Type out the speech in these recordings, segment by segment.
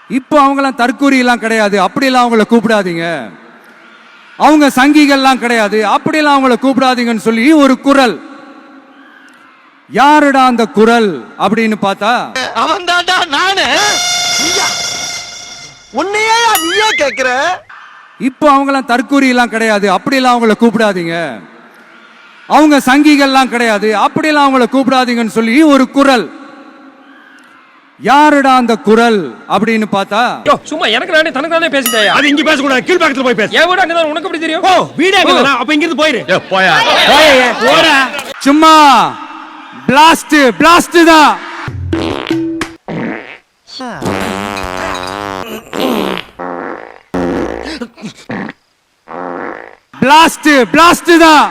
இப்போ அவங்களாம் தற்கூரி எல்லாம் கிடையாது, அப்படியெல்லாம் அவங்கள கூப்பிடாதீங்க. அவங்க சங்கிகள்லாம் கிடையாது, அப்படியெல்லாம் அவங்கள கூப்பிடாதீங்கன்னு சொல்லி ஒரு குரல். யாருடா அந்த குரல் அப்படின்னு பார்த்தா அவன் தான்டா நானு. உன்னையே நீயே கேக்குற. இப்போ அவங்களாம் தற்கூரி எல்லாம் கிடையாது, அப்படியெல்லாம் அவங்கள கூப்பிடாதீங்க. அவங்க சங்கிகள்லாம் கிடையாது, அப்படியெல்லாம் அவங்கள கூப்பிடாதீங்கன்னு சொல்லி ஒரு குரல். யாருடா அந்த குரல் அப்படின்னு பார்த்தா சும்மா எனக்கு நானே தனக்கு தானே பேசிட்டேன். அது இங்க பேசக்கூடாது, கீழ் பக்கத்துல போய் பேசு. என் வீடு அங்கதான், உனக்கு எப்படி தெரியும்? ஓ வீடே அங்கதானா? அப்ப இங்க இருந்து போயிரு. போயா போடா. சும்மா பிளாஸ்ட் பிளாஸ்ட் தான். பிளாஸ்ட் பிளாஸ்ட் தான்.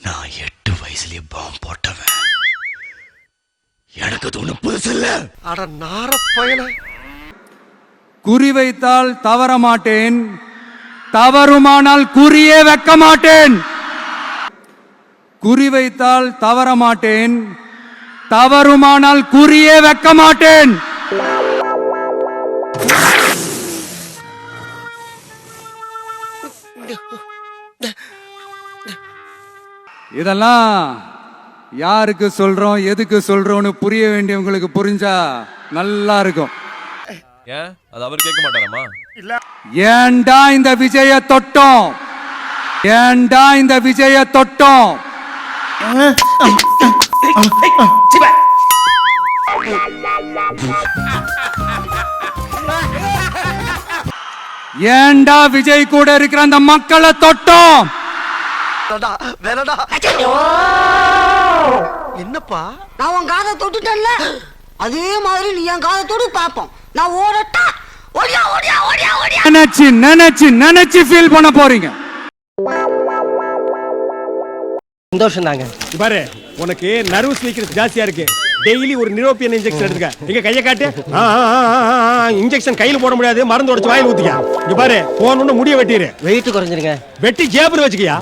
நான் 8 வயசுலயே பாம்பு போட்டவன். எனக்கு அது ஒண்ணு புதுசு இல்ல. அட நார பயல. குறி வைத்தால் தவற மாட்டேன், தவறுமானால் குறியே வைக்க மாட்டேன். குறி வைத்தால் தவற மாட்டேன், தவறுமானால் குறியே வைக்க மாட்டேன். இதெல்லாம் யாருக்கு சொல்றோம், எதுக்கு சொல்றோம்னு புரிய வேண்டியவங்களுக்கு புரிஞ்சா நல்லா இருக்கும். ஏன் அது அவர் கேட்க மாட்டாராமா? ஏண்டா இந்த விஜய தொட்டோம், ஏண்டா இந்த விஜய தொட்டோம். ஏண்டா விஜய் கூட இருக்கிற அந்த மக்களை தொட்டோம். என்னப்பா நான் உன் காதை தொட்டுட்டேன்ல, அதே மாதிரி நீ என் காதை தொடு பாப்போம். நான் ஓடட்டா? ஓடியா ஓடியா ஓடியா ஓடியா. நினைச்சு நினைச்சு நினைச்சு ஃபீல் பண்ண போறீங்க. சந்தோஷம் தாங்க. பாரு, உனக்கு நர்வஸ் வீக்னஸ் ஜாஸ்தியா இருக்கு. டெய்லி ஒரு நிரோபியன் இன்ஜெக்ஷன் எடுத்துக்க. எங்க கையை காட்டு. இன்ஜெக்ஷன் கையில போட முடியாது, மருந்து உடைச்சு வாயில ஊத்திக்க. இங்க பாரு, போனோன்னு முடிய வெட்டிரு. வெயிட் குறைஞ்சிருங்க. வெட்டி ஜேபுல வச்சுக்கியா.